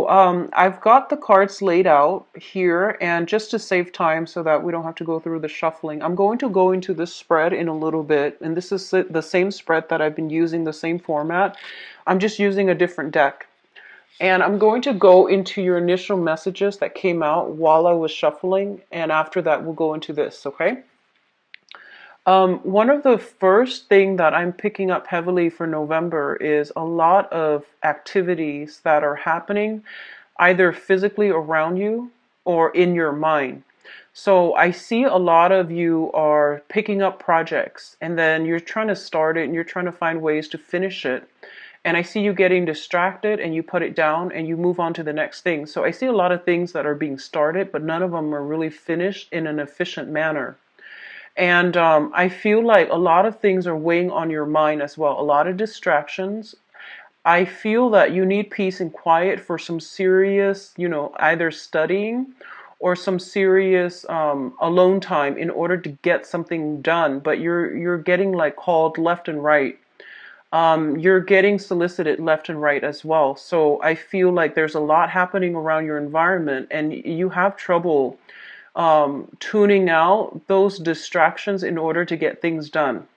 I've got the cards laid out here, and just to save time so that we don't have to go through the shuffling, I'm going to go into this spread in a little bit, and this is the same spread that I've been using, the same format. I'm just using a different deck. And I'm going to go into your initial messages that came out while I was shuffling, and after that we'll go into this, okay? One of the first thing that I'm picking up heavily for November is a lot of activities that are happening either physically around you or in your mind. So I see a lot of you are picking up projects and then you're trying to start it and you're trying to find ways to finish it. And I see you getting distracted and you put it down and you move on to the next thing. So I see a lot of things that are being started, but none of them are really finished in an efficient manner. And I feel like a lot of things are weighing on your mind as well, a lot of distractions. I feel that you need peace and quiet for some serious, either studying or some serious alone time in order to get something done. But you're getting like called left and right. You're getting solicited left and right as well. So I feel like there's a lot happening around your environment, and you have trouble tuning out those distractions in order to get things done.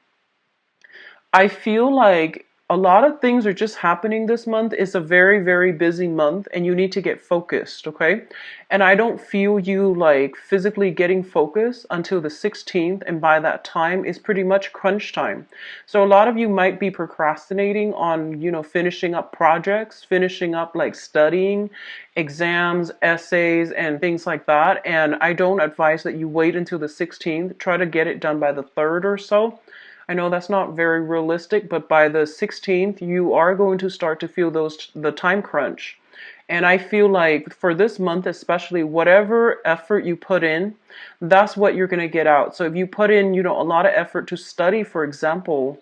I feel like a lot of things are just happening this month. It's a very, very busy month and you need to get focused, okay? And I don't feel you like physically getting focused until the 16th, and by that time it's pretty much crunch time. So a lot of you might be procrastinating on, finishing up projects, finishing up like studying, exams, essays, and things like that. And I don't advise that you wait until the 16th. Try to get it done by the 3rd or so. I know that's not very realistic, but by the 16th, you are going to start to feel the time crunch. And I feel like for this month, especially, whatever effort you put in, that's what you're going to get out. So if you put in, a lot of effort to study, for example,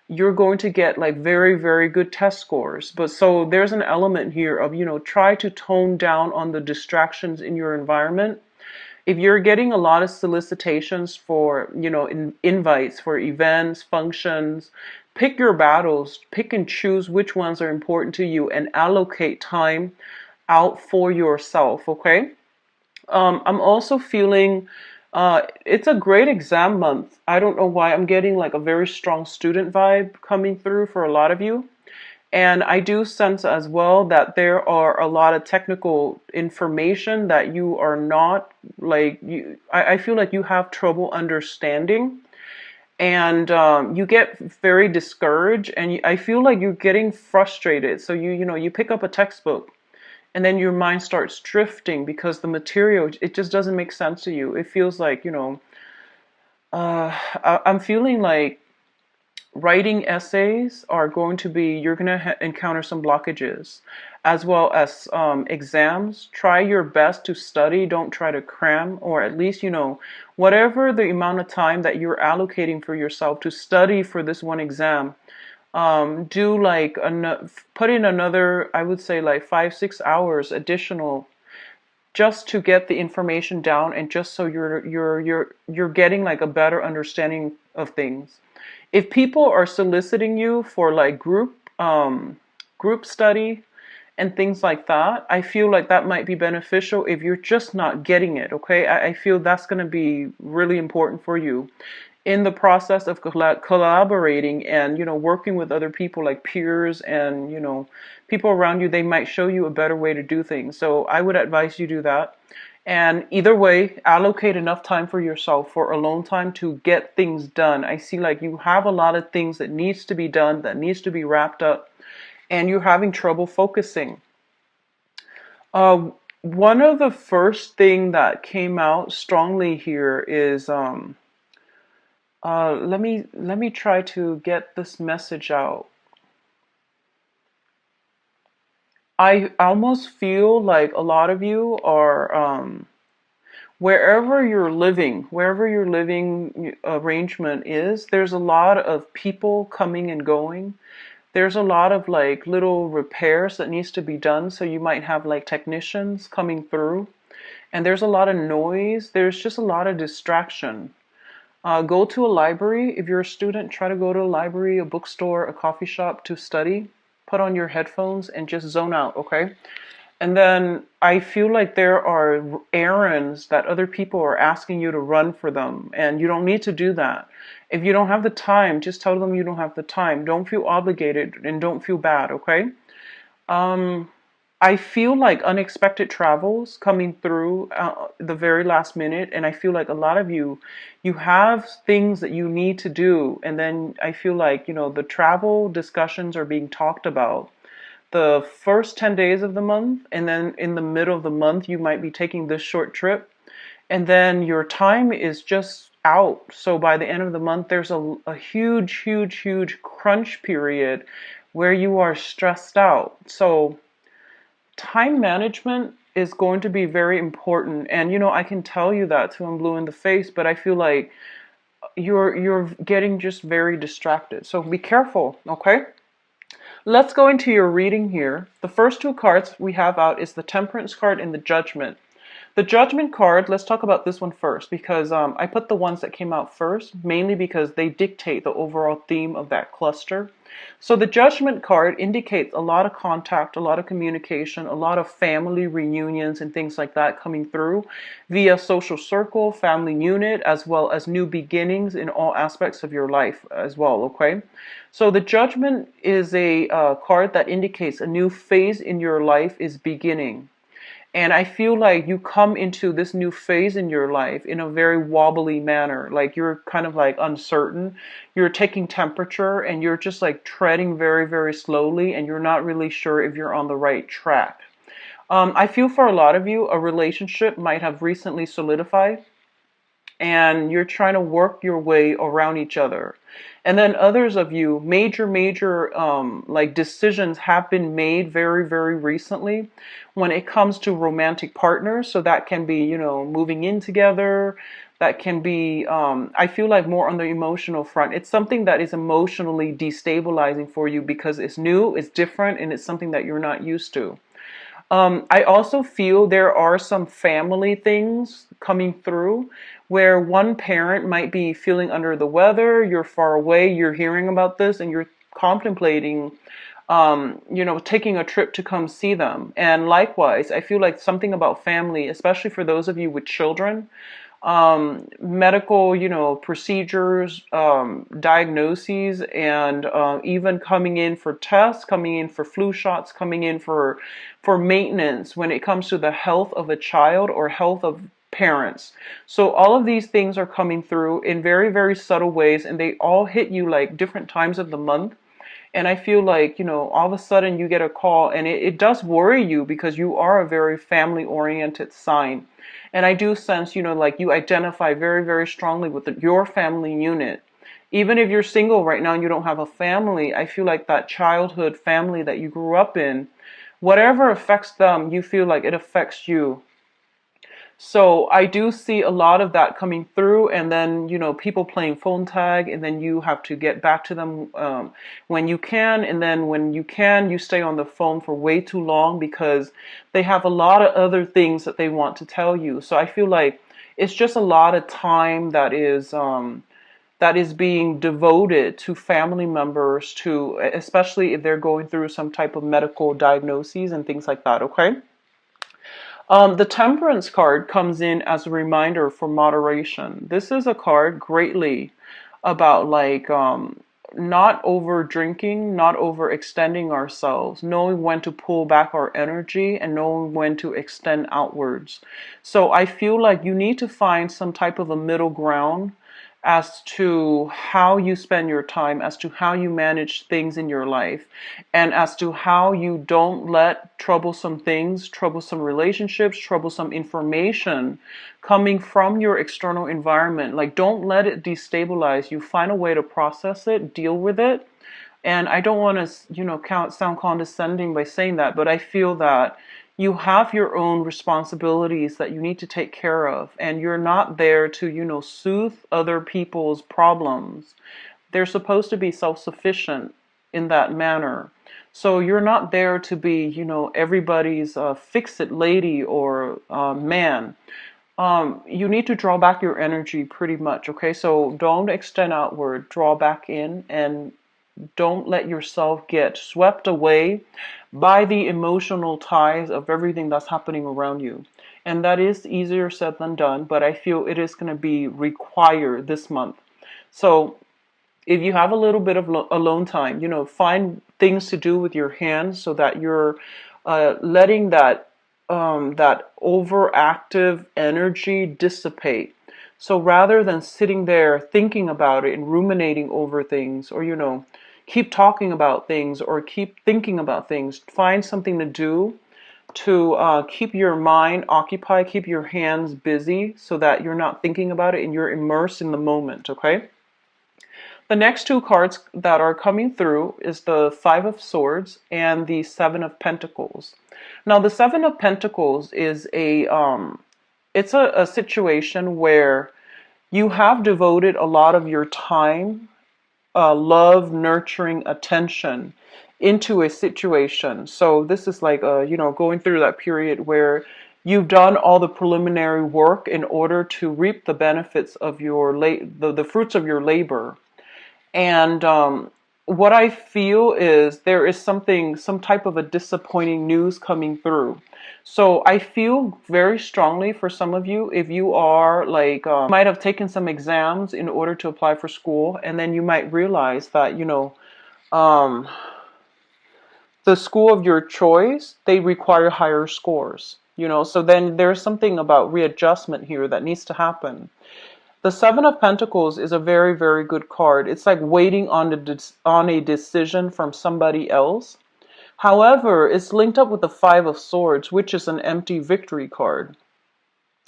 you're going to get like very, very good test scores. But so there's an element here of, try to tone down on the distractions in your environment. If you're getting a lot of solicitations for, invites for events, functions, pick your battles, pick and choose which ones are important to you and allocate time out for yourself, okay? I'm also feeling it's a great exam month. I don't know why I'm getting like a very strong student vibe coming through for a lot of you. And I do sense as well that there are a lot of technical information that you are not I feel like you have trouble understanding, and you get very discouraged, and I feel like you're getting frustrated. So you pick up a textbook and then your mind starts drifting because the material, it just doesn't make sense to you. It feels like, I'm feeling like writing essays are going to be, you're going to encounter some blockages, as well as exams. Try your best to study. Don't try to cram, or at least, whatever the amount of time that you're allocating for yourself to study for this one exam. Do like put in another, I would say like 5-6 hours additional, just to get the information down, and just so you're getting like a better understanding of things. If people are soliciting you for like group study and things like that, I feel like that might be beneficial if you're just not getting it, okay? I feel that's going to be really important for you in the process of collaborating and, working with other people like peers and, people around you. They might show you a better way to do things. So I would advise you do that. And either way, allocate enough time for yourself, for alone time, to get things done. I see like you have a lot of things that needs to be done, that needs to be wrapped up, and you're having trouble focusing. One of the first thing that came out strongly here is let me try to get this message out. I almost feel like a lot of you are wherever your living arrangement is, there's a lot of people coming and going. There's a lot of like little repairs that needs to be done. So you might have like technicians coming through, and there's a lot of noise. There's just a lot of distraction. Go to a library. If you're a student, try to go to a library, a bookstore, a coffee shop to study. Put on your headphones and just zone out, okay? And then I feel like there are errands that other people are asking you to run for them, and you don't need to do that. If you don't have the time, just tell them you don't have the time. Don't feel obligated and don't feel bad, okay? Um, I feel like unexpected travels coming through the very last minute, and I feel like a lot of you have things that you need to do, and then I feel like, the travel discussions are being talked about the first 10 days of the month, and then in the middle of the month, you might be taking this short trip, and then your time is just out. So by the end of the month, there's a huge, huge, huge crunch period where you are stressed out. So time management is going to be very important. And I can tell you that till I'm blue in the face, but I feel like you're getting just very distracted. So be careful, okay? Let's go into your reading here. The first two cards we have out is the Temperance card and the Judgment. The Judgment card, let's talk about this one first because I put the ones that came out first, mainly because they dictate the overall theme of that cluster. So the Judgment card indicates a lot of contact, a lot of communication, a lot of family reunions and things like that coming through via social circle, family unit, as well as new beginnings in all aspects of your life as well, okay? So the Judgment is a card that indicates a new phase in your life is beginning. And I feel like you come into this new phase in your life in a very wobbly manner. Like you're kind of like uncertain. You're taking temperature and you're just like treading very, very slowly and you're not really sure if you're on the right track. I feel for a lot of you, a relationship might have recently solidified and you're trying to work your way around each other. And then others of you, major like decisions have been made very, very recently when it comes to romantic partners. So that can be, moving in together. That can be, I feel like more on the emotional front. It's something that is emotionally destabilizing for you because it's new, it's different, and it's something that you're not used to. I also feel there are some family things coming through where one parent might be feeling under the weather, you're far away, you're hearing about this, and you're contemplating, taking a trip to come see them. And likewise, I feel like something about family, especially for those of you with children, medical, procedures, diagnoses, and even coming in for tests, coming in for flu shots, coming in for maintenance when it comes to the health of a child or health of parents. So all of these things are coming through in very, very subtle ways, and they all hit you like different times of the month. And I feel like, all of a sudden you get a call and it does worry you because you are a very family oriented sign. And I do sense, like you identify very, very strongly with your family unit. Even if you're single right now and you don't have a family, I feel like that childhood family that you grew up in, whatever affects them, you feel like it affects you. So I do see a lot of that coming through, and then people playing phone tag, and then you have to get back to them when you can, and then when you can, you stay on the phone for way too long because they have a lot of other things that they want to tell you. So I feel like it's just a lot of time that is being devoted to family members, to especially if they're going through some type of medical diagnoses and things like that. Okay. The Temperance card comes in as a reminder for moderation. This is a card greatly about like not over drinking, not overextending ourselves, knowing when to pull back our energy and knowing when to extend outwards. So I feel like you need to find some type of a middle ground as to how you spend your time, as to how you manage things in your life, and as to how you don't let troublesome things, troublesome relationships, troublesome information coming from your external environment, like don't let it destabilize you. Find a way to process it, deal with it. And I don't want to, sound condescending by saying that, but I feel that you have your own responsibilities that you need to take care of, and you're not there to, soothe other people's problems. They're supposed to be self-sufficient in that manner. So you're not there to be, everybody's fix-it lady or man. You need to draw back your energy pretty much, okay? So don't extend outward, draw back in, and Don't let yourself get swept away by the emotional ties of everything that's happening around you. And that is easier said than done, but I feel it is going to be required this month. So if you have a little bit of alone time, find things to do with your hands so that you're letting that overactive energy dissipate. So rather than sitting there thinking about it and ruminating over things, or keep talking about things or keep thinking about things, find something to do to keep your mind occupied, keep your hands busy, so that you're not thinking about it and you're immersed in the moment. Okay. The next two cards that are coming through is the Five of Swords and the Seven of Pentacles. Now, the Seven of Pentacles is it's a situation where you have devoted a lot of your time, love, nurturing, attention into a situation. So this is like, going through that period where you've done all the preliminary work in order to reap the benefits of the fruits of your labor. And what I feel is there is some type of a disappointing news coming through. So I feel very strongly for some of you, if you are like, might have taken some exams in order to apply for school, and then you might realize that, um, the school of your choice, they require higher scores, so then there's something about readjustment here that needs to happen. The Seven of Pentacles is a very, very good card. It's like waiting on a decision from somebody else. However, it's linked up with the Five of Swords, which is an empty victory card.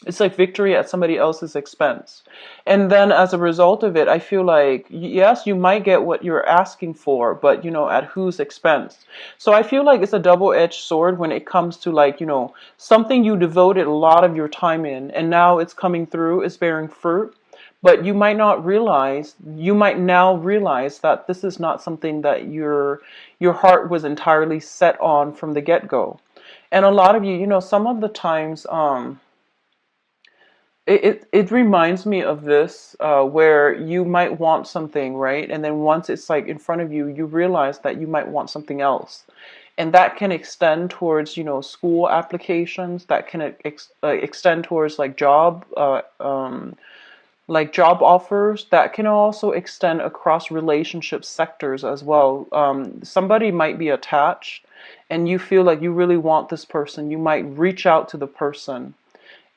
It's like victory at somebody else's expense. And then as a result of it, I feel like, yes, you might get what you're asking for, but, at whose expense? So I feel like it's a double-edged sword when it comes to like, something you devoted a lot of your time in, and now it's coming through, it's bearing fruit. But you might now realize that this is not something that your heart was entirely set on from the get-go. And a lot of you, some of the times, it reminds me of this, where you might want something, right? And then once it's like in front of you, you realize that you might want something else. And that can extend towards, school applications, that can extend towards like job offers, that can also extend across relationship sectors as well. Somebody might be attached and you feel like you really want this person. You might reach out to the person,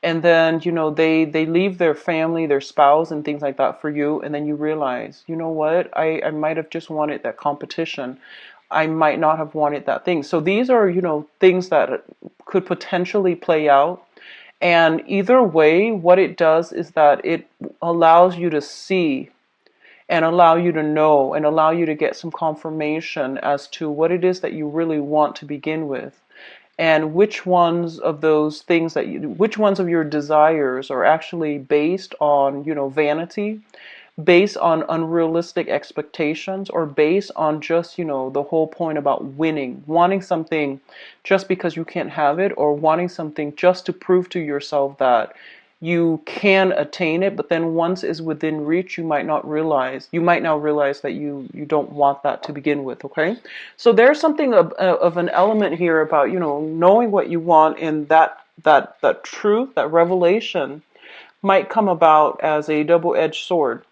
and then they leave their family, their spouse and things like that for you, and then you realize, you know what, I might have just wanted that competition. I might not have wanted that thing. So these are things that could potentially play out. And either way, what it does is that it allows you to see and allow you to know and allow you to get some confirmation as to what it is that you really want to begin with, and which ones of those things which ones of your desires are actually based on, vanity, based on unrealistic expectations, or based on just, the whole point about winning, wanting something just because you can't have it, or wanting something just to prove to yourself that you can attain it, but then once it's within reach, you might now realize that you don't want that to begin with. Okay, so there's something of an element here about knowing what you want, and that truth, that revelation might come about as a double-edged sword.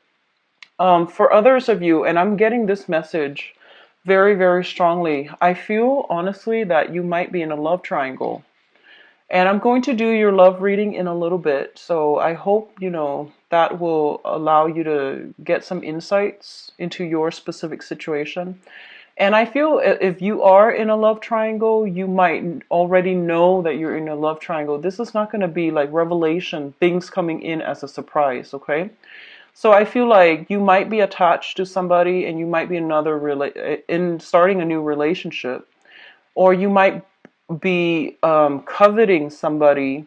For others of you, and I'm getting this message very, very strongly, I feel honestly that you might be in a love triangle. And I'm going to do your love reading in a little bit. So I hope, that will allow you to get some insights into your specific situation. And I feel if you are in a love triangle, you might already know that you're in a love triangle. This is not going to be like revelation, things coming in as a surprise, okay? So I feel like you might be attached to somebody, and you might be in starting a new relationship, or you might be coveting somebody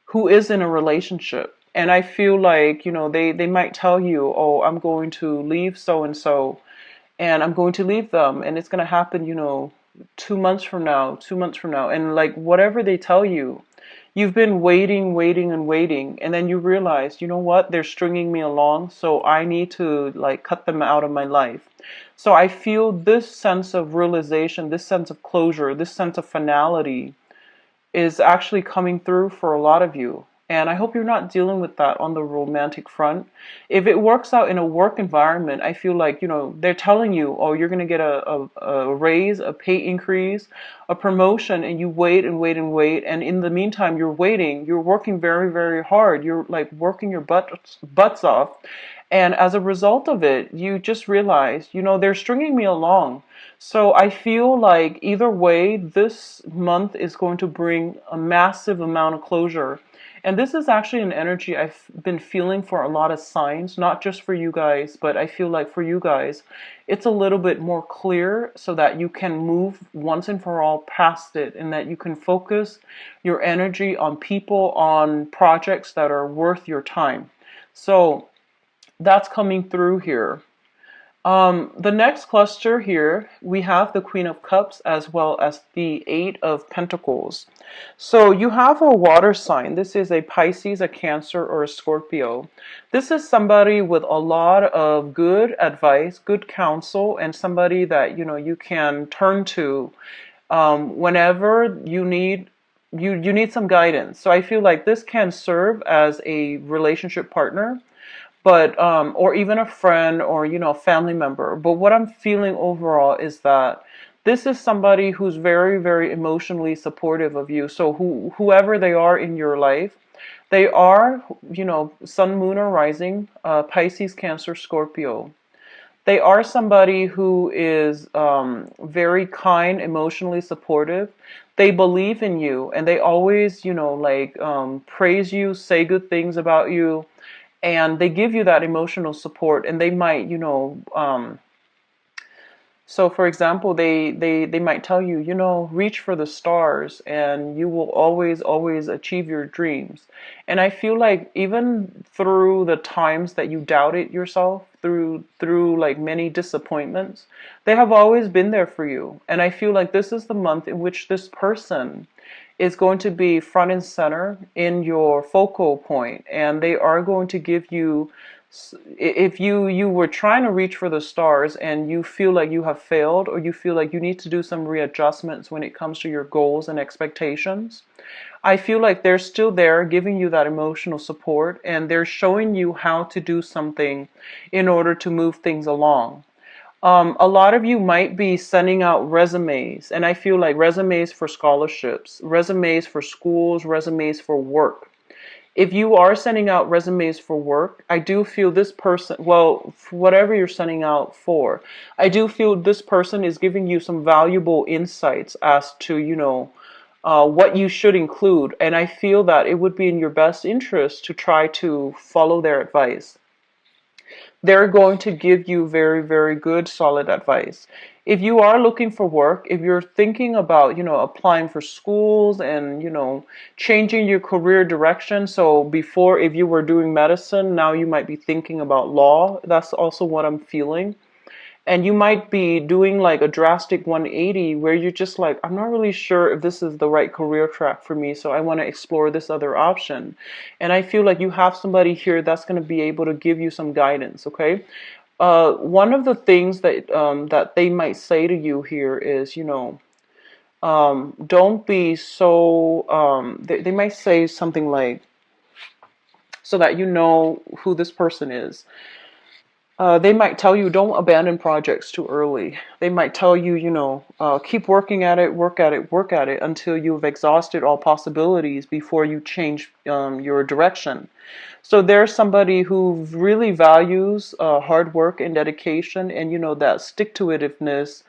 who is in a relationship. And I feel like, they might tell you, oh, I'm going to leave so and so, and I'm going to leave them, and it's going to happen, 2 months from now, 2 months from now, and like whatever they tell you, you've been waiting, waiting, and waiting, and then you realize, you know what, they're stringing me along, so I need to like cut them out of my life. So I feel this sense of realization, this sense of closure, this sense of finality is actually coming through for a lot of you. And I hope you're not dealing with that on the romantic front. If it works out in a work environment, I feel like, they're telling you, oh, you're going to get a raise, a pay increase, a promotion, and you wait and wait and wait. And in the meantime, you're waiting, you're working very, very hard. You're like working your butts off. And as a result of it, you just realize, they're stringing me along. So I feel like either way, this month is going to bring a massive amount of closure. And this is actually an energy I've been feeling for a lot of signs, not just for you guys, but I feel like for you guys, it's a little bit more clear so that you can move once and for all past it and that you can focus your energy on people, on projects that are worth your time. So that's coming through here. The next cluster here, we have the Queen of Cups as well as the Eight of Pentacles. So you have a water sign. This is a Pisces, a Cancer, or a Scorpio. This is somebody with a lot of good advice, good counsel, and somebody that, you can turn to whenever you need some guidance. So I feel like this can serve as a relationship partner, but or even a friend or a family member. But what I'm feeling overall is that this is somebody who's very, very emotionally supportive of you. So whoever they are in your life, they are, sun, moon, or rising, Pisces, Cancer, Scorpio. They are somebody who is very kind, emotionally supportive. They believe in you, and they always, praise you, say good things about you, and they give you that emotional support. And they might, so for example, they might tell you, reach for the stars and you will always, always achieve your dreams. And I feel like even through the times that you doubted yourself, through like many disappointments, they have always been there for you. And I feel like this is the month in which this person is going to be front and center in your focal point, and they are going to give you, if you were trying to reach for the stars and you feel like you have failed, or you feel like you need to do some readjustments when it comes to your goals and expectations, I feel like they're still there giving you that emotional support, and they're showing you how to do something in order to move things along. A lot of you might be sending out resumes, and I feel like resumes for scholarships, resumes for schools, resumes for work. If you are sending out resumes for work, I do feel this person, well, whatever you're sending out for, I do feel this person is giving you some valuable insights as to, what you should include. And I feel that it would be in your best interest to try to follow their advice. They're going to give you very, very good, solid advice. If you are looking for work, if you're thinking about, applying for schools and, changing your career direction. So before, if you were doing medicine, now you might be thinking about law. That's also what I'm feeling. And you might be doing like a drastic 180 where you're just like, I'm not really sure if this is the right career track for me, so I want to explore this other option. And I feel like you have somebody here that's going to be able to give you some guidance, okay? One of the things that they might say to you here is, don't be so, they might say something like, so that you know who this person is. They might tell you don't abandon projects too early. They might tell you, keep working at it, work at it, work at it until you've exhausted all possibilities before you change your direction. So there's somebody who really values hard work and dedication and, that stick-to-itiveness.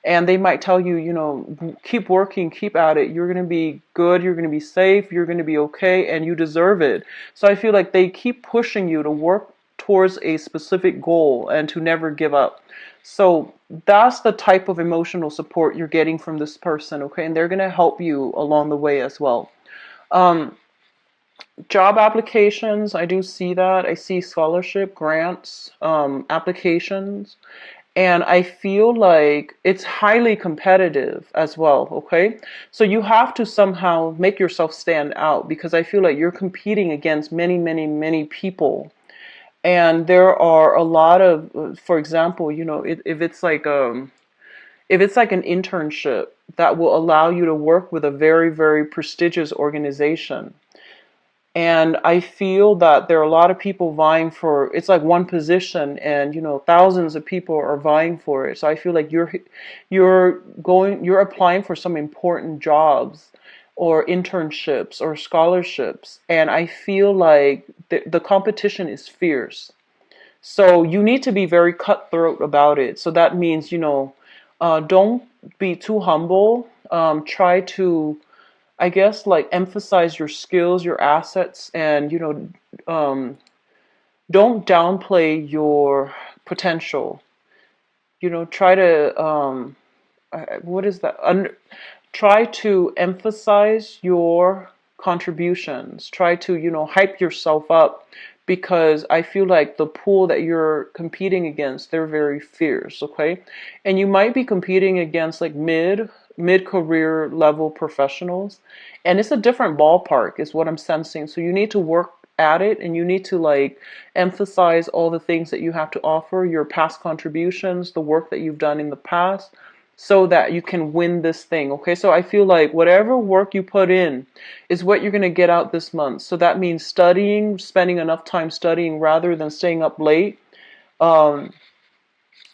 And they might tell you, keep working, keep at it. You're going to be good. You're going to be safe. You're going to be okay. And you deserve it. So I feel like they keep pushing you to work towards a specific goal and to never give up. So that's the type of emotional support you're getting from this person, okay? And they're going to help you along the way as well. Job applications, I do see that. I see scholarship, grants, applications. And I feel like it's highly competitive as well, okay? So you have to somehow make yourself stand out, because I feel like you're competing against many, many, many people. And there are a lot of, for example, if it's like an internship that will allow you to work with a very, very prestigious organization. And I feel that there are a lot of people vying for, it's like one position, and thousands of people are vying for it. So I feel like you're applying for some important jobs or internships or scholarships, and I feel like the competition is fierce. So you need to be very cutthroat about it. So that means, don't be too humble. Try to, I guess, like, emphasize your skills, your assets, and, don't downplay your potential. Try to, what is that? Try to emphasize your contributions. Try to, hype yourself up, because I feel like the pool that you're competing against, they're very fierce, okay? And you might be competing against like mid career level professionals, and it's a different ballpark is what I'm sensing. So you need to work at it, and you need to like emphasize all the things that you have to offer, your past contributions, the work that you've done in the past, so that you can win this thing. Okay, so I feel like whatever work you put in is what you're going to get out this month. So that means studying, spending enough time studying rather than staying up late, um,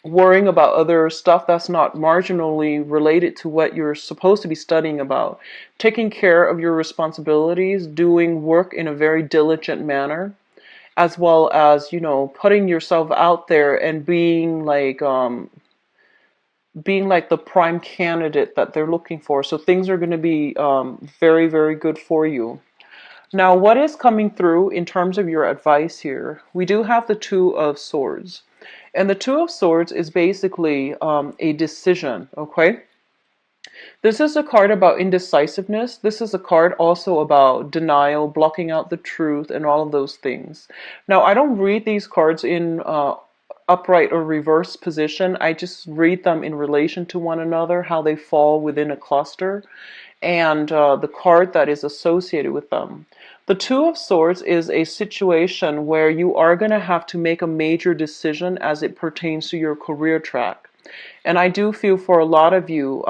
worrying about other stuff that's not marginally related to what you're supposed to be studying about, taking care of your responsibilities, doing work in a very diligent manner, as well as, putting yourself out there and being like the prime candidate that they're looking for. So things are going to be very, very good for you. Now, what is coming through in terms of your advice here? We do have the Two of Swords. And the Two of Swords is basically a decision, okay? This is a card about indecisiveness. This is a card also about denial, blocking out the truth, and all of those things. Now, I don't read these cards in upright or reverse position. I just read them in relation to one another, how they fall within a cluster, and the card that is associated with them. The Two of Swords is a situation where you are going to have to make a major decision as it pertains to your career track. And I do feel for a lot of you,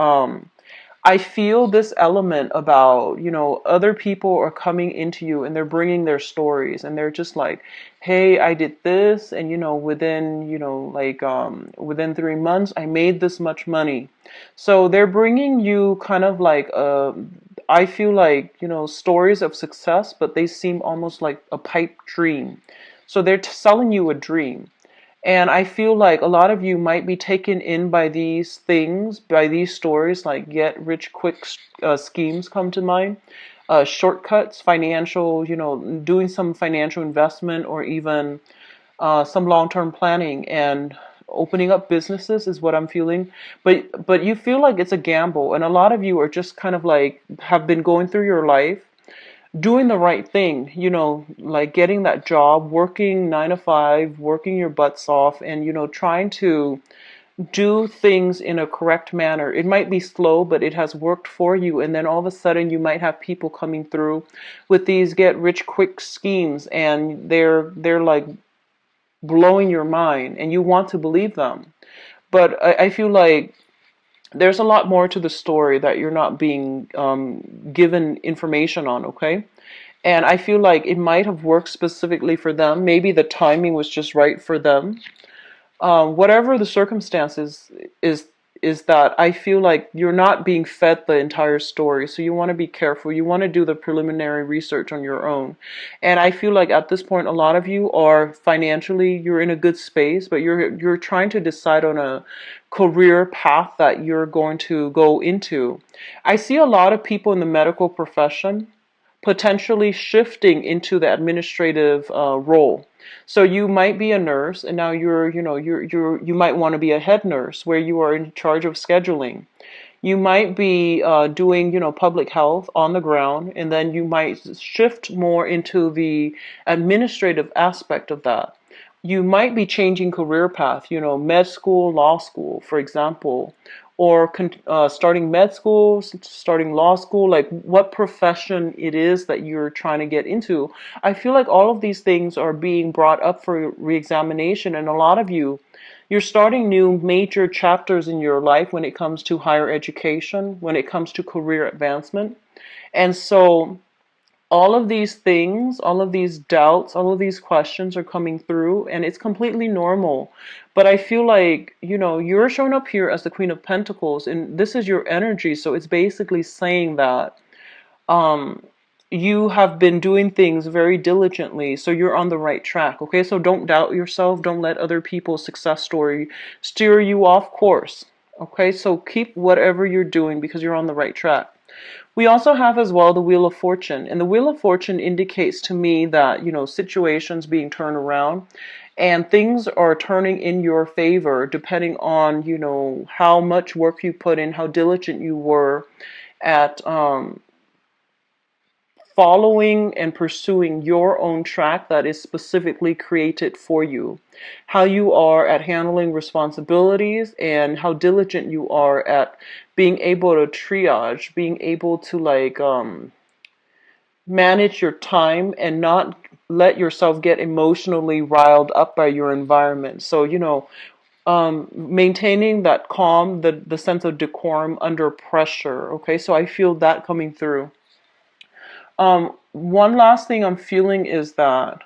I feel this element about, other people are coming into you and they're bringing their stories, and they're just like, hey, I did this, and, within, within 3 months, I made this much money. So they're bringing you kind of like, I feel like, stories of success, but they seem almost like a pipe dream. So they're selling you a dream. And I feel like a lot of you might be taken in by these things, by these stories, like get rich quick schemes come to mind, shortcuts, financial, doing some financial investment, or even some long-term planning and opening up businesses is what I'm feeling. But you feel like it's a gamble, and a lot of you are just kind of like have been going through your life doing the right thing, like getting that job, working 9 to 5, working your butts off, and, trying to do things in a correct manner. It might be slow, but it has worked for you. And then all of a sudden you might have people coming through with these get rich quick schemes, and they're like blowing your mind, and you want to believe them. But I feel like there's a lot more to the story that you're not being given information on, okay? And I feel like it might have worked specifically for them. Maybe the timing was just right for them. Whatever the circumstances is that I feel like you're not being fed the entire story. So you want to be careful. You want to do the preliminary research on your own. And I feel like at this point, a lot of you are financially, you're in a good space, but you're trying to decide on a career path that you're going to go into. I see a lot of people in the medical profession potentially shifting into the administrative role. So you might be a nurse, and now you might want to be a head nurse where you are in charge of scheduling. You might be doing, public health on the ground, and then you might shift more into the administrative aspect of that. you might be changing career path, med school, law school, for example, or starting med school, starting law school, like what profession it is that you're trying to get into. I feel like all of these things are being brought up for reexamination, and a lot of you're starting new major chapters in your life when it comes to higher education, when it comes to career advancement. And so all of these things, all of these doubts, all of these questions are coming through, and it's completely normal. But I feel like, you're showing up here as the Queen of Pentacles, and this is your energy. So it's basically saying that um, you have been doing things very diligently, so you're on the right track. Okay, so don't doubt yourself. Don't let other people's success story steer you off course. Okay, so keep whatever you're doing because you're on the right track. We also have as well the Wheel of Fortune. And the Wheel of Fortune indicates to me that, situations being turned around and things are turning in your favor depending on, how much work you put in, how diligent you were at following and pursuing your own track that is specifically created for you, how you are at handling responsibilities, and how diligent you are at being able to triage, being able to manage your time and not let yourself get emotionally riled up by your environment. So, maintaining that calm, the sense of decorum under pressure. Okay, so I feel that coming through. One last thing I'm feeling is that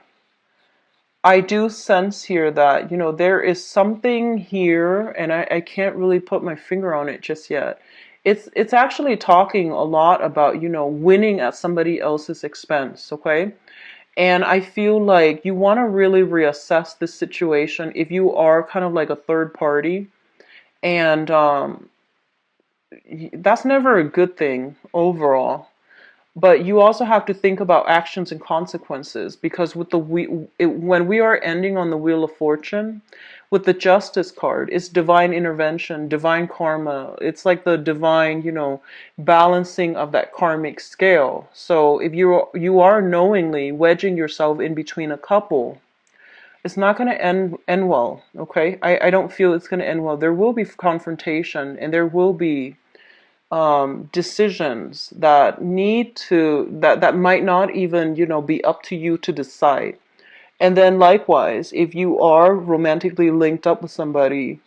I do sense here that, there is something here, and I can't really put my finger on it just yet. It's actually talking a lot about, winning at somebody else's expense, okay? And I feel like you want to really reassess this situation if you are kind of like a third party. And that's never a good thing overall. But you also have to think about actions and consequences, because with when we are ending on the Wheel of Fortune, with the Justice card, it's divine intervention, divine karma. It's like the divine, balancing of that karmic scale. So if you are knowingly wedging yourself in between a couple, it's not going to end well. Okay, I don't feel it's going to end well. There will be confrontation, and there will be decisions that that might not even be up to you to decide. And then likewise, if you are romantically linked up with somebody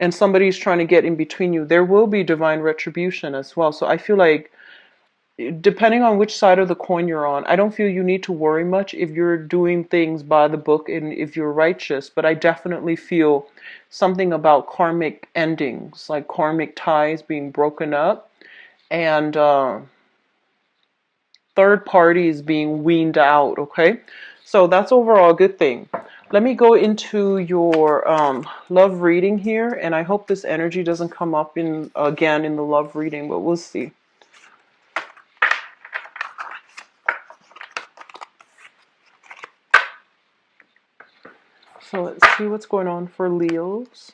and somebody's trying to get in between you, there will be divine retribution as well. So I feel like depending on which side of the coin you're on, I don't feel you need to worry much if you're doing things by the book and if you're righteous. But I definitely feel something about karmic endings, like karmic ties being broken up, and third parties being weaned out. Okay, so that's overall a good thing. Let me go into your love reading here, and I hope this energy doesn't come up again in the love reading, but we'll see. So let's see what's going on for Leos,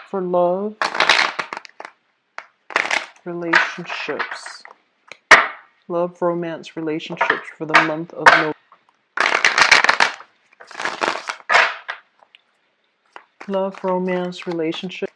for love, relationships, love, romance, relationships for the month of November. Love, romance, relationship.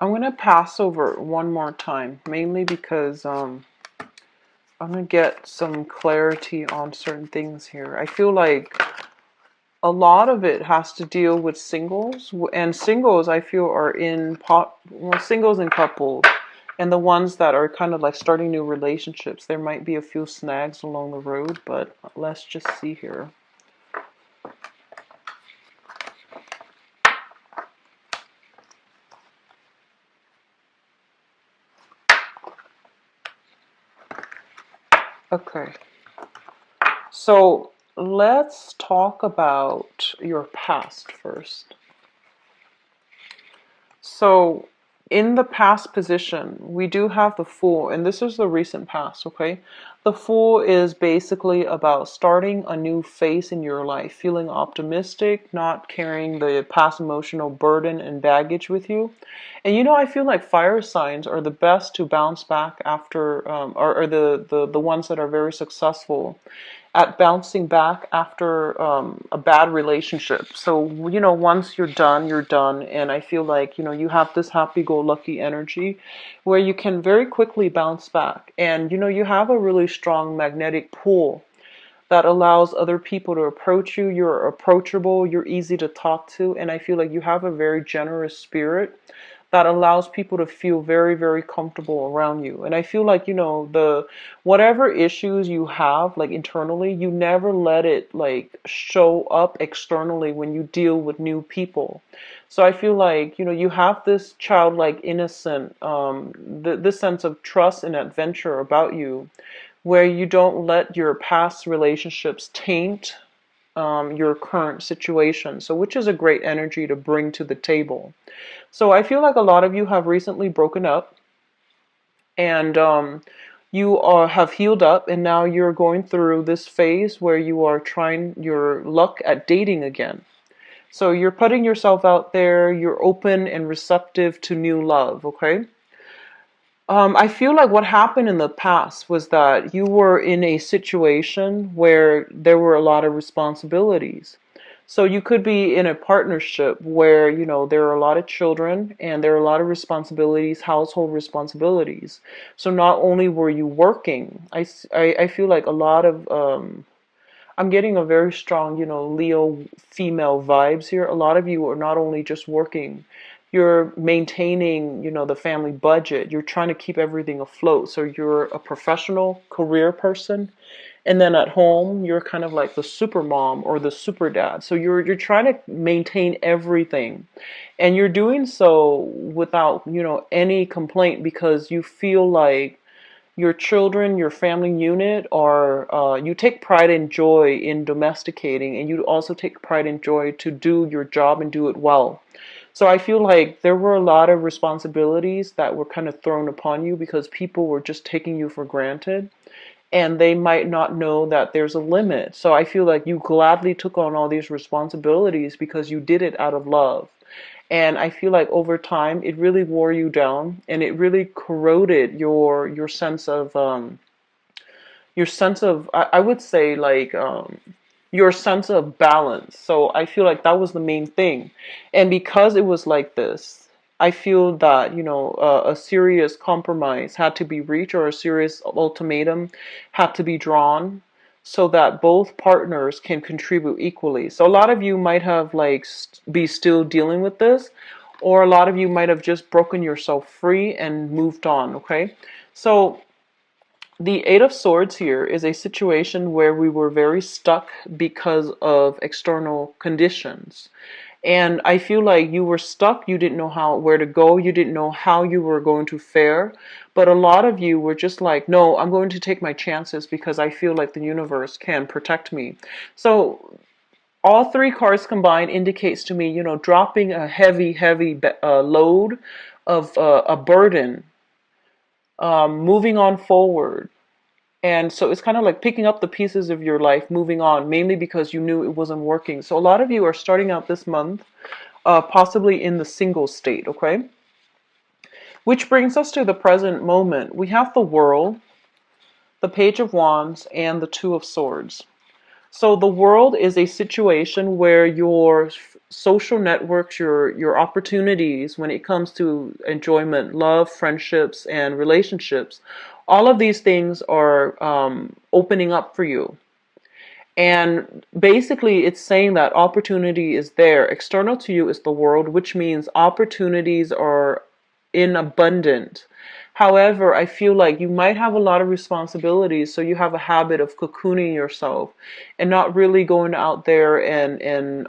I'm going to pass over one more time, mainly because I'm going to get some clarity on certain things here. I feel like a lot of it has to deal with singles, and singles I feel are in singles and couples, and the ones that are kind of like starting new relationships. There might be a few snags along the road, but let's just see here. Okay, so let's talk about your past first. So in the past position, we do have the Fool, and this is the recent past, okay? The Fool is basically about starting a new phase in your life, feeling optimistic, not carrying the past emotional burden and baggage with you. And I feel like fire signs are the best to bounce back after, or the ones that are very successful at bouncing back after a bad relationship. So, once you're done, you're done. And I feel like, you have this happy go lucky energy where you can very quickly bounce back. And, you have a really strong magnetic pull that allows other people to approach you. You're approachable, you're easy to talk to. And I feel like you have a very generous spirit that allows people to feel very, very comfortable around you. And I feel like, the whatever issues you have, like internally, you never let it like show up externally when you deal with new people. So I feel like, you have this childlike innocent, this sense of trust and adventure about you where you don't let your past relationships taint your current situation. So, which is a great energy to bring to the table. So I feel like a lot of you have recently broken up, and have healed up, and now you're going through this phase where you are trying your luck at dating again. So you're putting yourself out there, you're open and receptive to new love, okay? I feel like what happened in the past was that you were in a situation where there were a lot of responsibilities. So you could be in a partnership where, there are a lot of children and there are a lot of responsibilities, household responsibilities. So not only were you working, I feel like a lot of, I'm getting a very strong, Leo female vibes here. A lot of you are not only just working, you're maintaining, the family budget. You're trying to keep everything afloat. So you're a professional career person. And then at home, you're kind of like the super mom or the super dad. So you're trying to maintain everything. And you're doing so without, any complaint because you feel like your children, your family unit, are you take pride and joy in domesticating, and you also take pride and joy to do your job and do it well. So I feel like there were a lot of responsibilities that were kind of thrown upon you because people were just taking you for granted and they might not know that there's a limit. So I feel like you gladly took on all these responsibilities because you did it out of love. And I feel like over time it really wore you down and it really corroded your sense of I would say like your sense of balance. So I feel like that was the main thing. And because it was like this, I feel that, a serious compromise had to be reached or a serious ultimatum had to be drawn so that both partners can contribute equally. So a lot of you might have like be still dealing with this, or a lot of you might have just broken yourself free and moved on, okay? So the Eight of Swords here is a situation where we were very stuck because of external conditions. And I feel like you were stuck, you didn't know where to go, you didn't know how you were going to fare. But a lot of you were just like, no, I'm going to take my chances because I feel like the universe can protect me. So all three cards combined indicates to me, dropping a heavy, heavy load of a burden, moving on forward. And so it's kind of like picking up the pieces of your life, moving on, mainly because you knew it wasn't working. So a lot of you are starting out this month, possibly in the single state, okay? Which brings us to the present moment. We have the World, the Page of Wands, and the Two of Swords. So the world is a situation where your social networks, your opportunities when it comes to enjoyment, love, friendships, and relationships, all of these things are opening up for you. And basically, it's saying that opportunity is there. External to you is the world, which means opportunities are in abundant. However, I feel like you might have a lot of responsibilities, so you have a habit of cocooning yourself and not really going out there and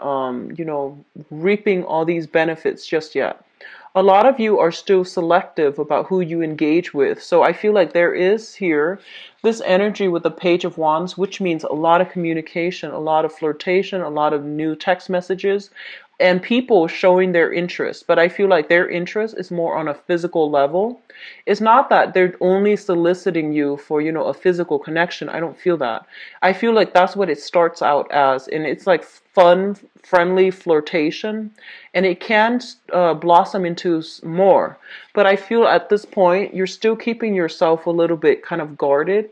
reaping all these benefits just yet. A lot of you are still selective about who you engage with. So I feel like there is here this energy with the Page of Wands, which means a lot of communication, a lot of flirtation, a lot of new text messages, and people showing their interest. But I feel like their interest is more on a physical level. It's not that they're only soliciting you for, a physical connection. I don't feel that. I feel like that's what it starts out as, and it's like fun, friendly flirtation, and it can blossom into more. But I feel at this point, you're still keeping yourself a little bit kind of guarded.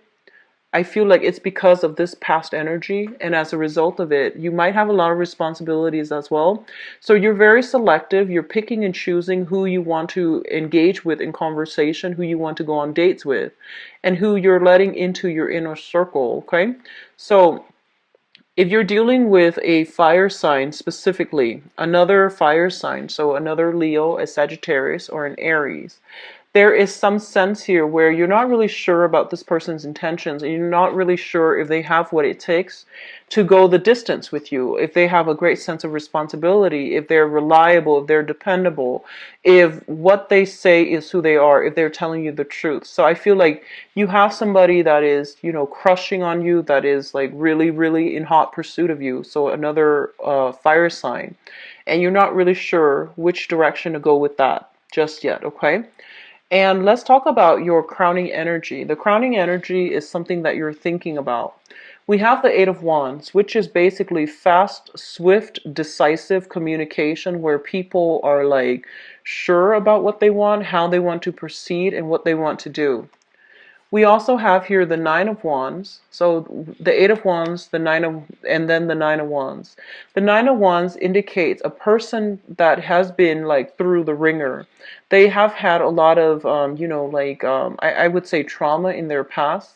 I feel like it's because of this past energy, and as a result of it, you might have a lot of responsibilities as well. So you're very selective. You're picking and choosing who you want to engage with in conversation, who you want to go on dates with, and who you're letting into your inner circle, okay? So if you're dealing with a fire sign specifically, another fire sign, so another Leo, a Sagittarius, or an Aries, there is some sense here where you're not really sure about this person's intentions, and you're not really sure if they have what it takes to go the distance with you, if they have a great sense of responsibility, if they're reliable, if they're dependable, if what they say is who they are, if they're telling you the truth. So I feel like you have somebody that is, crushing on you, that is like really, really in hot pursuit of you. So another fire sign. And you're not really sure which direction to go with that just yet, okay? And let's talk about your crowning energy. The crowning energy is something that you're thinking about. We have the Eight of Wands, which is basically fast, swift, decisive communication where people are like sure about what they want, how they want to proceed, and what they want to do. We also have here the Nine of Wands. So the Eight of Wands, and then the Nine of Wands. The Nine of Wands indicates a person that has been like through the ringer. They have had a lot of, I would say trauma in their past.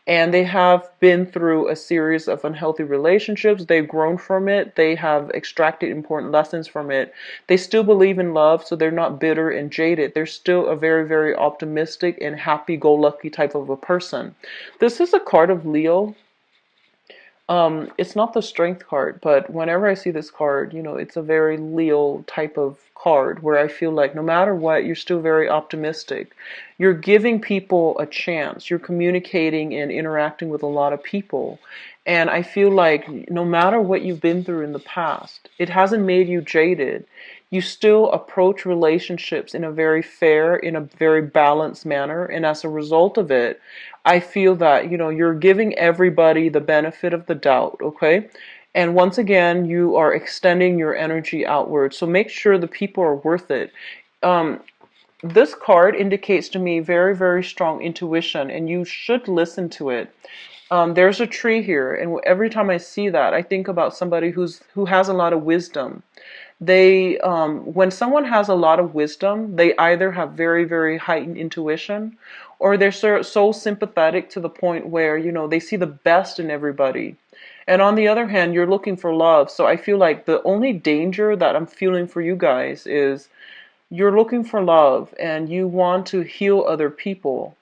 And they have been through a series of unhealthy relationships. They've grown from it. They have extracted important lessons from it. They still believe in love, so they're not bitter and jaded. They're still a very, very optimistic and happy-go-lucky type of a person. This is a card of Leo. It's not the strength card, but whenever I see this card, it's a very Leo type of card where I feel like no matter what, you're still very optimistic. You're giving people a chance. You're communicating and interacting with a lot of people. And I feel like no matter what you've been through in the past, it hasn't made you jaded. You still approach relationships in a very fair, in a very balanced manner. And as a result of it, I feel that, you're giving everybody the benefit of the doubt, okay? And once again, you are extending your energy outward. So make sure the people are worth it. This card indicates to me very, very strong intuition, and you should listen to it. There's a tree here, and every time I see that, I think about somebody who has a lot of wisdom. When someone has a lot of wisdom, they either have very, very heightened intuition, or they're so sympathetic to the point where, they see the best in everybody. And on the other hand, you're looking for love. So I feel like the only danger that I'm feeling for you guys is you're looking for love and you want to heal other people.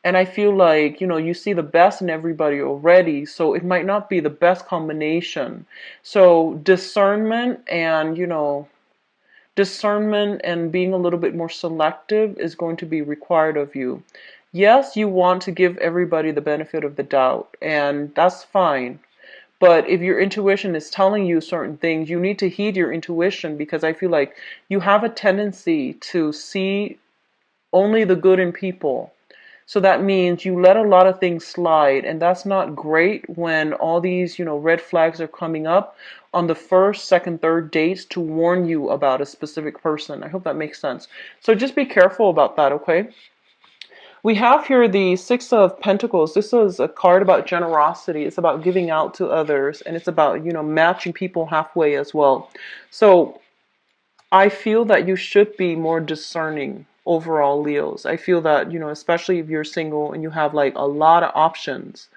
And I feel like, you see the best in everybody already, so it might not be the best combination. So discernment and being a little bit more selective is going to be required of you. Yes, you want to give everybody the benefit of the doubt, and that's fine. But if your intuition is telling you certain things, you need to heed your intuition, because I feel like you have a tendency to see only the good in people. So that means you let a lot of things slide, and that's not great when all these, red flags are coming up on the first, second, third dates to warn you about a specific person. I hope that makes sense. So just be careful about that, okay? We have here the Six of Pentacles. This is a card about generosity. It's about giving out to others, and it's about, matching people halfway as well. So I feel that you should be more discerning overall, Leos. I feel that, especially if you're single and you have like a lot of options,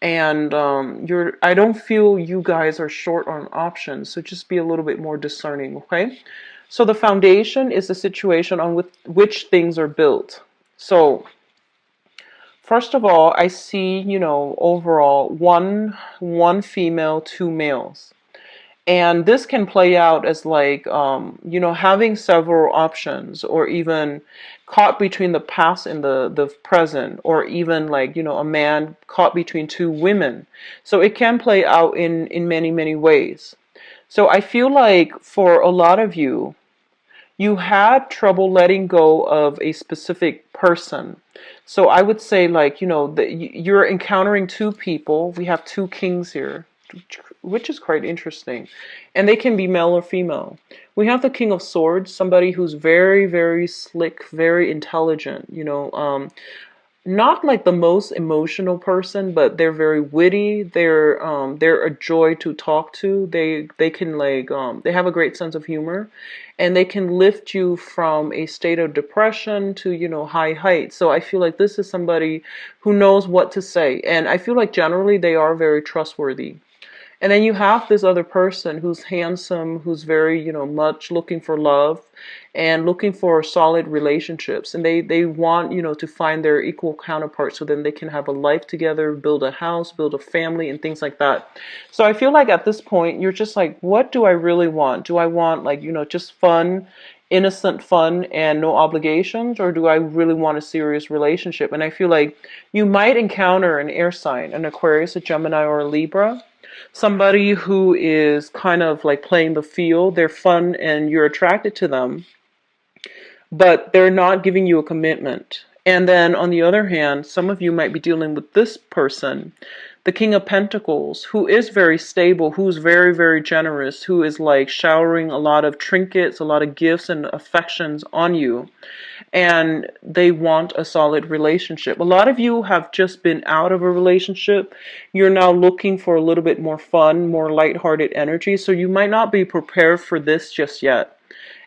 and I don't feel you guys are short on options, so just be a little bit more discerning, okay? So the foundation is the situation on which things are built. So first of all, I see, overall one female, two males. And this can play out as like, having several options, or even caught between the past and the present, or even like, a man caught between two women. So it can play out in many, many ways. So I feel like for a lot of you, you had trouble letting go of a specific person. So I would say, like, that you're encountering two people. We have two kings here, which is quite interesting. And they can be male or female. We have the King of Swords, somebody who's very, very slick, very intelligent, not like the most emotional person, but they're very witty. They're a joy to talk to. They can like they have a great sense of humor, and they can lift you from a state of depression to, high heights. So I feel like this is somebody who knows what to say, and I feel like generally they are very trustworthy. And then you have this other person who's handsome, who's very, much looking for love and looking for solid relationships. And they want, to find their equal counterpart so then they can have a life together, build a house, build a family, and things like that. So I feel like at this point, you're just like, what do I really want? Do I want, like, just fun, innocent fun and no obligations, or do I really want a serious relationship? And I feel like you might encounter an air sign, an Aquarius, a Gemini, or a Libra. Somebody who is kind of like playing the field. They're fun and you're attracted to them, but they're not giving you a commitment. And then on the other hand, some of you might be dealing with this person, the King of Pentacles, who is very stable, who's very, very generous, who is like showering a lot of trinkets, a lot of gifts and affections on you. And they want a solid relationship. A lot of you have just been out of a relationship. You're now looking for a little bit more fun, more lighthearted energy. So you might not be prepared for this just yet.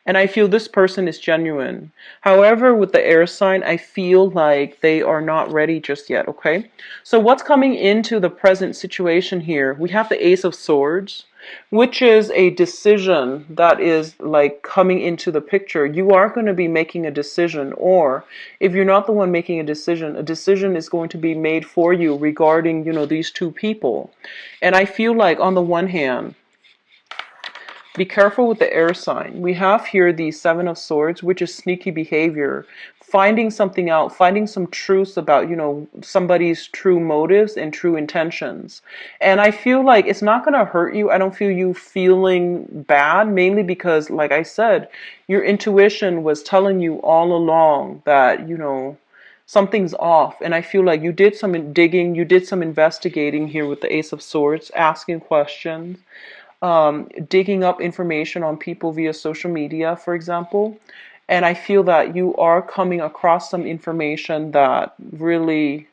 And I feel this person is genuine. However, with the air sign, I feel like they are not ready just yet, okay? So what's coming into the present situation here? We have the Ace of Swords, which is a decision that is like coming into the picture. You are going to be making a decision, or if you're not the one making a decision is going to be made for you regarding, these two people. And I feel like on the one hand, be careful with the air sign. We have here the Seven of Swords, which is sneaky behavior, finding something out, finding some truths about, somebody's true motives and true intentions. And I feel like it's not going to hurt you. I don't feel you feeling bad, mainly because, like I said, your intuition was telling you all along that, something's off. And I feel like you did some digging, you did some investigating here with the Ace of Swords, asking questions. Digging up information on people via social media, for example. And I feel that you are coming across some information that really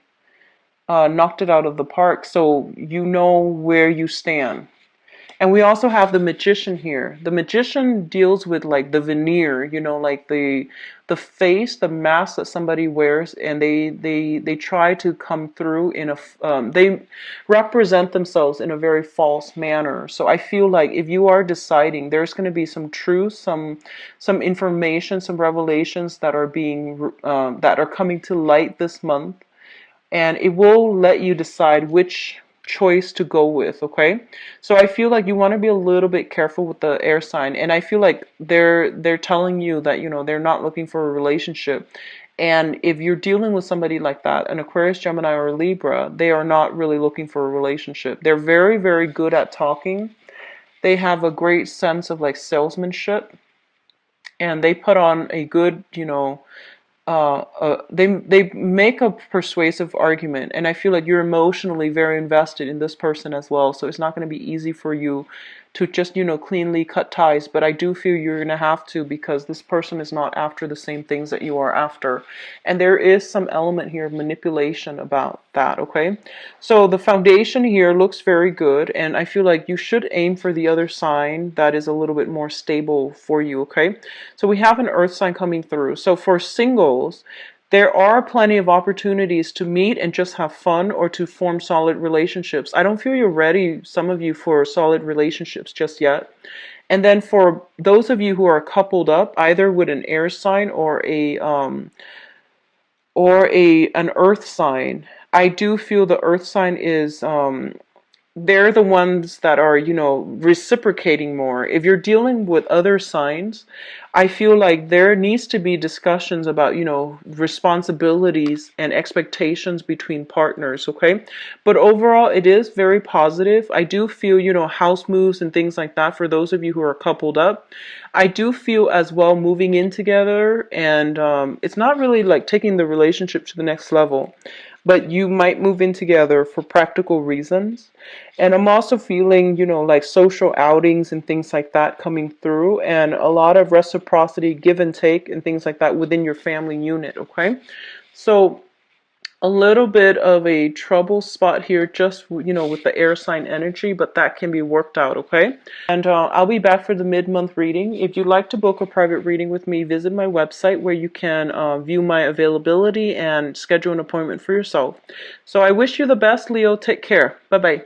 knocked it out of the park. So you know where you stand. And we also have the Magician here. The Magician deals with like the veneer, like the face, the mask that somebody wears, and they try to come through in they represent themselves in a very false manner. So I feel like if you are deciding, there's going to be some truth, some information, some revelations that are coming to light this month, and it will let you decide which choice to go with, okay? So I feel like you want to be a little bit careful with the air sign, and I feel like they're telling you that, they're not looking for a relationship. And if you're dealing with somebody like that, an Aquarius, Gemini, or Libra, they are not really looking for a relationship. They're very, very good at talking. They have a great sense of like salesmanship, and they put on a good, they make a persuasive argument, and I feel like you're emotionally very invested in this person as well. So it's not going to be easy for you to just, cleanly cut ties. But I do feel you're going to have to, because this person is not after the same things that you are after. And there is some element here of manipulation about that, okay? So the foundation here looks very good, and I feel like you should aim for the other sign that is a little bit more stable for you, okay? So we have an earth sign coming through. So for singles, there are plenty of opportunities to meet and just have fun, or to form solid relationships. I don't feel you're ready, some of you, for solid relationships just yet. And then for those of you who are coupled up, either with an air sign or an earth sign, I do feel the earth sign is they're the ones that are, reciprocating more. If you're dealing with other signs, I feel like there needs to be discussions about, responsibilities and expectations between partners, okay? But overall, it is very positive. I do feel, house moves and things like that for those of you who are coupled up. I do feel as well moving in together, and it's not really like taking the relationship to the next level, but you might move in together for practical reasons. And I'm also feeling, like social outings and things like that coming through, and a lot of reciprocity, give and take, and things like that within your family unit, okay? So a little bit of a trouble spot here, just, with the air sign energy, but that can be worked out, okay? And I'll be back for the mid-month reading. If you'd like to book a private reading with me, visit my website where you can view my availability and schedule an appointment for yourself. So I wish you the best, Leo. Take care. Bye-bye.